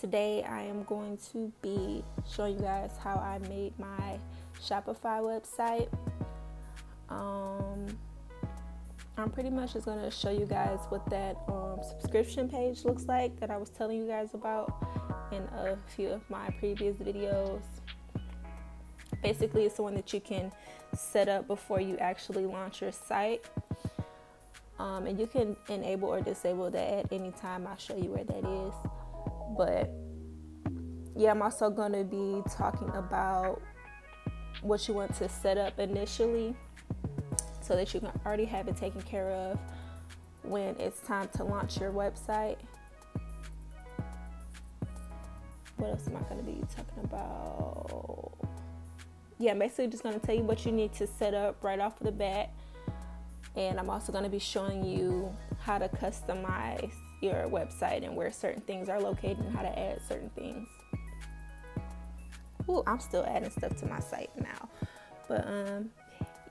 Today I am going to be showing you guys how I made my Shopify website. I'm pretty much just going to show you guys what that subscription page looks like that I was telling you guys about in a few of my previous videos. Basically, it's the one that you can set up before you actually launch your site. And you can enable or disable that at any time. I'll show you where that is. But yeah, I'm also going to be talking about what you want to set up initially so that you can already have it taken care of when it's time to launch your website. What else am I going to be talking about? Yeah, I'm basically just going to tell you what you need to set up right off the bat. And I'm also going to be showing you how to customize your website and where certain things are located and how to add certain things. Ooh, I'm still adding stuff to my site now. But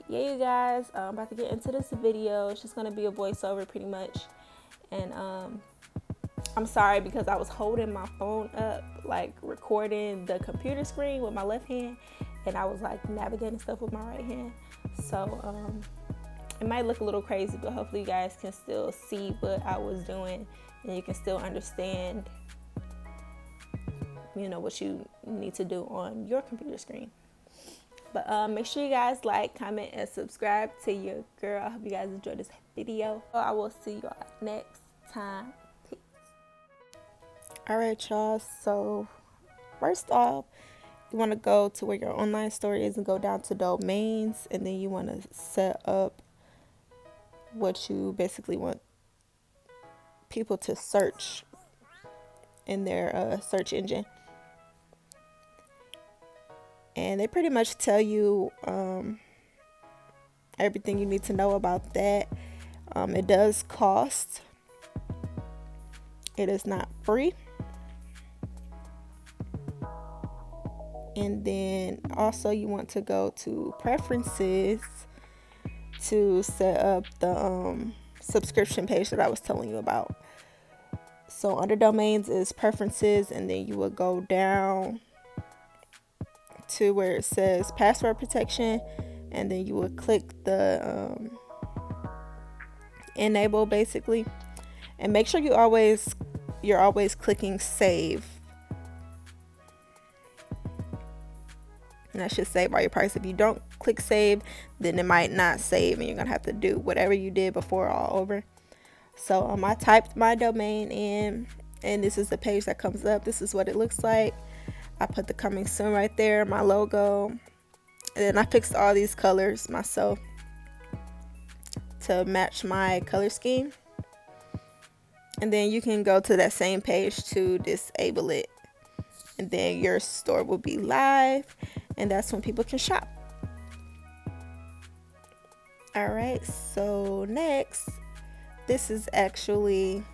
yeah, you guys, I'm about to get into this video. It's just going to be a voiceover pretty much. And I'm sorry because I was holding my phone up, like recording the computer screen with my left hand. And I was like navigating stuff with my right hand. So it might look a little crazy, but hopefully you guys can still see what I was doing and you can still understand, what you need to do on your computer screen. But make sure you guys like, comment, and subscribe to your girl. I hope you guys enjoyed this video. I will see you all next time. Peace. All right, y'all. So first off, you want to go to where your online store is and go down to domains, and then you want to set up what you basically want people to search in their search engine. And they pretty much tell you everything you need to know about that. It does cost. It is not free. And then also you want to go to preferences to set up the subscription page that I was telling you about. So under domains is preferences, and then you will go down to where it says password protection, and then you will click the enable basically, and make sure you're always clicking save. And that should save all your parts. If you don't click save, then it might not save and you're gonna have to do whatever you did before all over. So I typed my domain in, and this is the page that comes up. This is what it looks like. I put the coming soon right there, my logo, and then I fixed all these colors myself to match my color scheme. And then you can go to that same page to disable it, and then your store will be live, and that's when people can shop. All right, so next, this is actually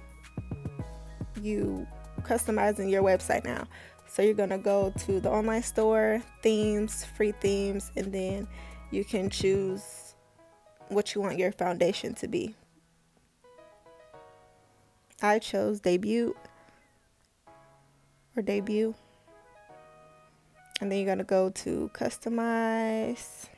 you customizing your website now. So you're gonna go to the online store, themes, free themes, and then you can choose what you want your foundation to be. I chose debut. And then you're gonna go to customize.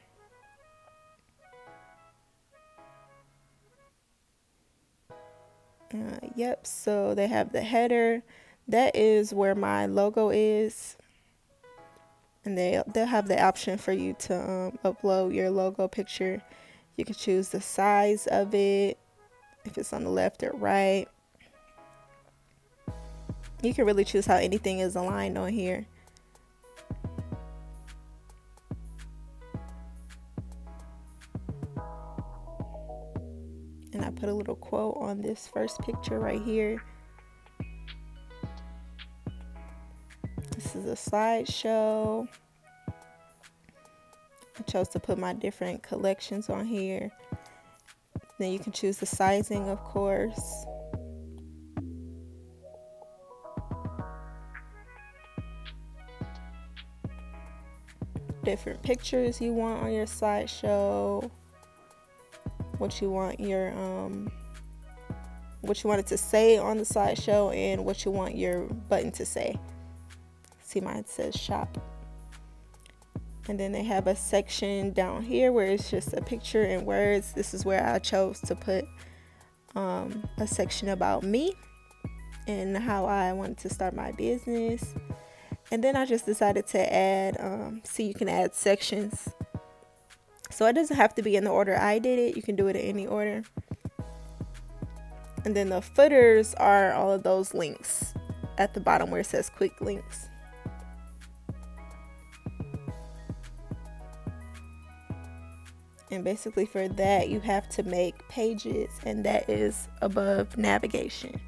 Yep, so they have the header. That is where my logo is. And they'll have the option for you to upload your logo picture. You can choose the size of it, if it's on the left or right. You can really choose how anything is aligned on here. And I put a little quote on this first picture right here. This is a slideshow. I chose to put my different collections on here. Then you can choose the sizing, of course. Different pictures you want on your slideshow. What you want your what you want it to say on the slideshow and what you want your button to say. See, mine says shop. And then they have a section down here where it's just a picture and words. This is where I chose to put a section about me and how I wanted to start my business. And then I just decided to add, see, you can add sections. So it doesn't have to be in the order I did it. You can do it in any order. And then the footers are all of those links at the bottom where it says quick links. And basically for that, you have to make pages, and that is above navigation.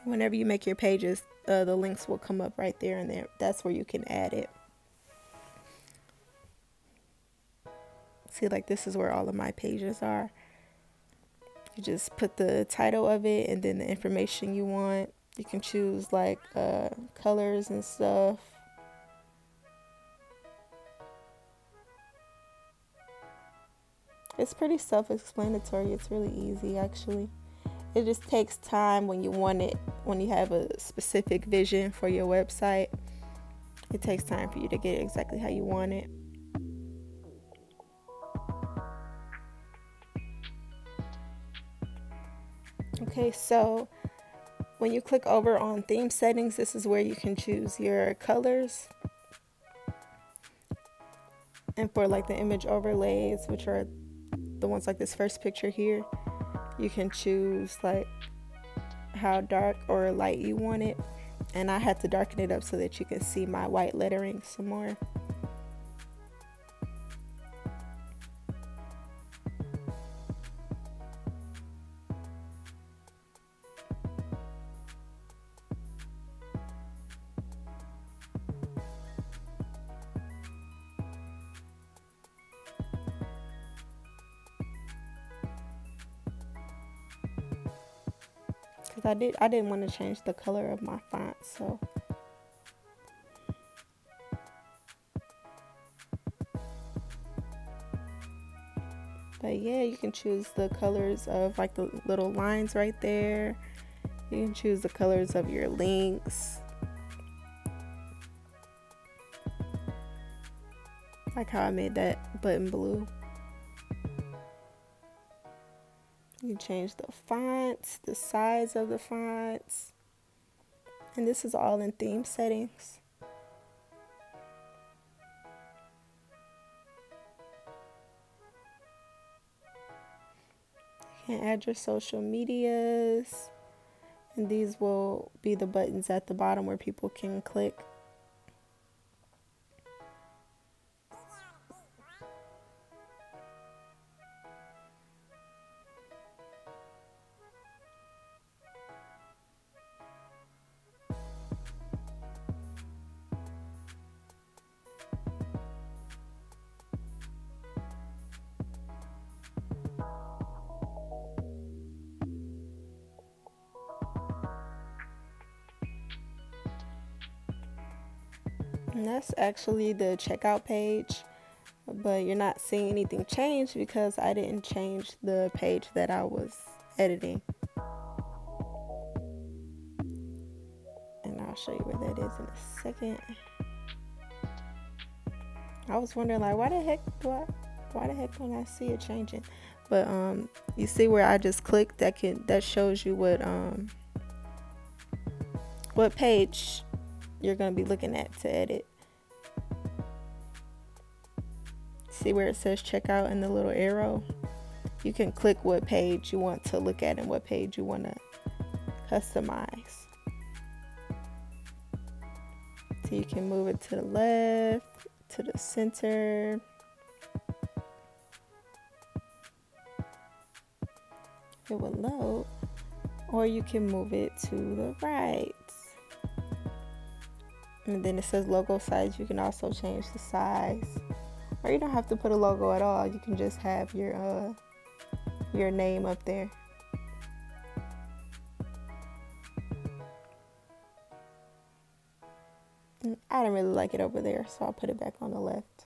Whenever you make your pages, the links will come up right there, and there. That's where you can add it. See, like this is where all of my pages are. You just put the title of it and then the information you want. You can choose like colors and stuff. It's pretty self-explanatory. It's really easy, actually. It just takes time when you want it, when you have a specific vision for your website. It takes time for you to get it exactly how you want it. Okay, so when you click over on theme settings, this is where you can choose your colors. And for like the image overlays, which are the ones like this first picture here, you can choose like how dark or light you want it. And I had to darken it up so that you can see my white lettering some more. Because I didn't want to change the color of my font, so. But yeah, you can choose the colors of like the little lines right there. You can choose the colors of your links. Like how I made that button blue. You can change the fonts, the size of the fonts. And this is all in theme settings. You can add your social medias. And these will be the buttons at the bottom where people can click. And that's actually the checkout page, but you're not seeing anything change because I didn't change the page that I was editing. And I'll show you where that is in a second. I was wondering like why the heck don't I see it changing? But you see where I just clicked, that shows you what page you're going to be looking at to edit. See where it says checkout and the little arrow? You can click what page you want to look at and what page you want to customize. So you can move it to the left, to the center. It will load. Or you can move it to the right. And then it says logo size. You can also change the size. Or you don't have to put a logo at all. You can just have your name up there. I didn't really like it over there, so I'll put it back on the left.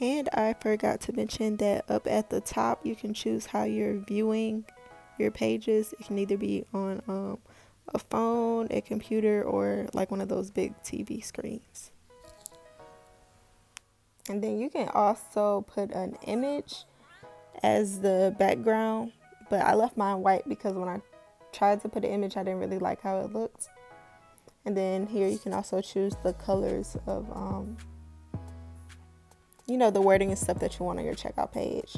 And I forgot to mention that up at the top, you can choose how you're viewing your pages. It can either be on a phone, a computer, or like one of those big TV screens. And then you can also put an image as the background, but I left mine white because when I tried to put an image, I didn't really like how it looked. And then here you can also choose the colors of the wording and stuff that you want on your checkout page.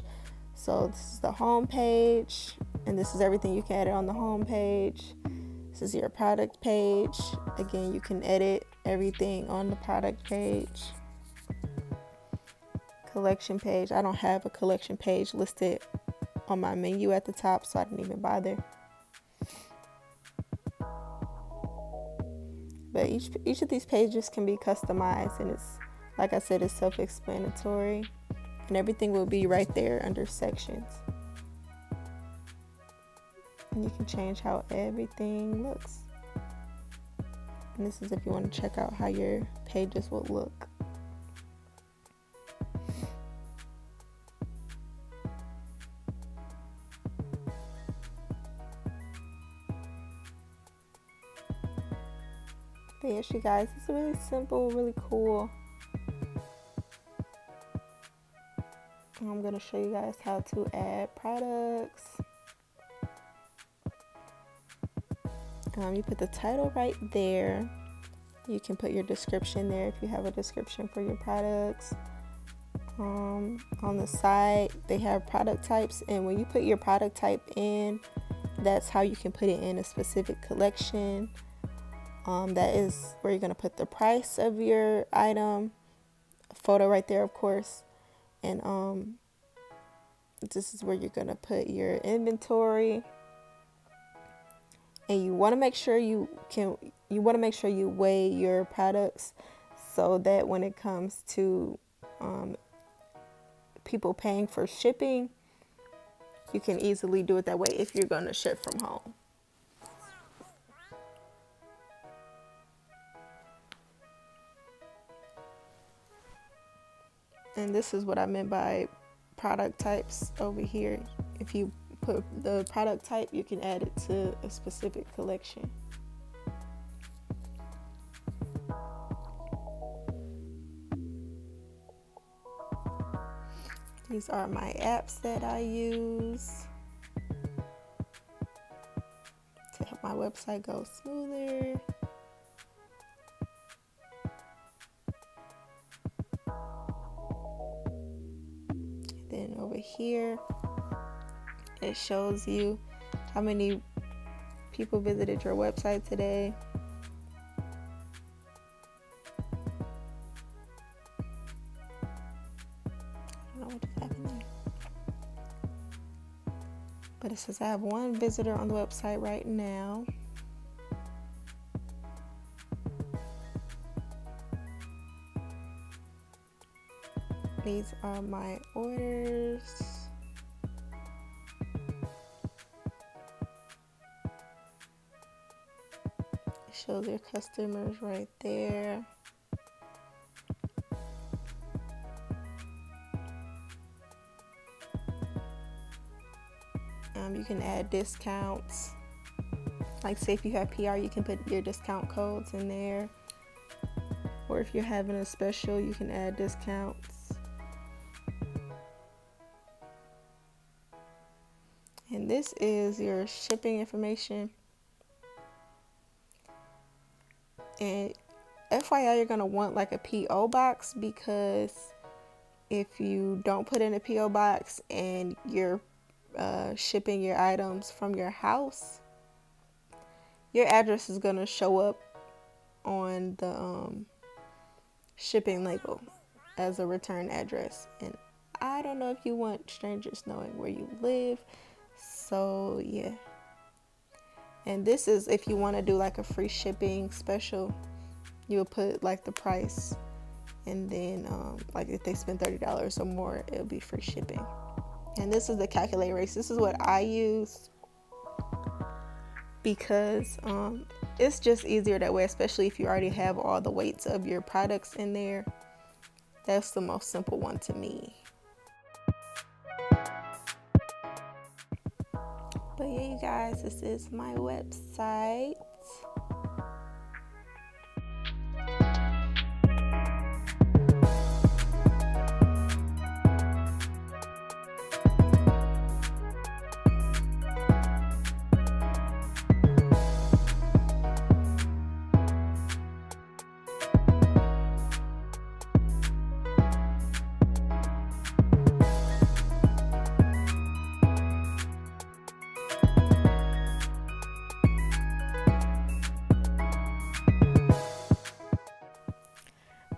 So this is the home page, and this is everything you can edit on the home page. This is your product page. Again, you can edit everything on the product page. Collection page. I don't have a collection page listed on my menu at the top, so I didn't even bother. But each of these pages can be customized, and it's, like I said, it's self-explanatory, and everything will be right there under sections. And you can change how everything looks. And this is if you want to check out how your pages will look. But yes, you guys, it's really simple, really cool. I'm going to show you guys how to add products. You put the title right there. You can put your description there if you have a description for your products. On the side, they have product types, and when you put your product type in, that's how you can put it in a specific collection. That is where you're going to put the price of your item, a photo right there, of course, and this is where you're going to put your inventory. And you want to make sure you weigh your products so that when it comes to people paying for shipping, you can easily do it that way if you're going to ship from home. And this is what I meant by product types over here. If you put the product type, you can add it to a specific collection. These are my apps that I use to help my website go smoother. Then over here, it shows you how many people visited your website today. I don't know what just happened there. But it says I have one visitor on the website right now. These are my orders. It shows your customers right there. You can add discounts. Like say if you have PR, you can put your discount codes in there. Or if you're having a special, you can add discounts. And this is your shipping information. And FYI, you're going to want like a P.O. box, because if you don't put in a P.O. box and you're shipping your items from your house, your address is going to show up on the shipping label as a return address. And I don't know if you want strangers knowing where you live. So yeah. And this is if you want to do like a free shipping special, you'll put like the price, and then like if they spend $30 or more, it'll be free shipping. And this is the calculate rates. This is what I use. because it's just easier that way, especially if you already have all the weights of your products in there. That's the most simple one to me. But yeah, you guys, this is my website.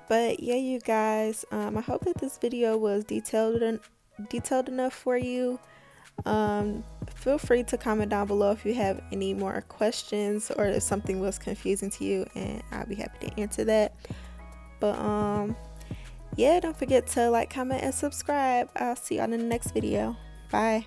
But yeah, you guys, I hope that this video was detailed enough for you. Feel free to comment down below if you have any more questions or if something was confusing to you, and I'll be happy to answer that. But yeah, don't forget to like, comment, and subscribe. I'll see you on the next video. Bye.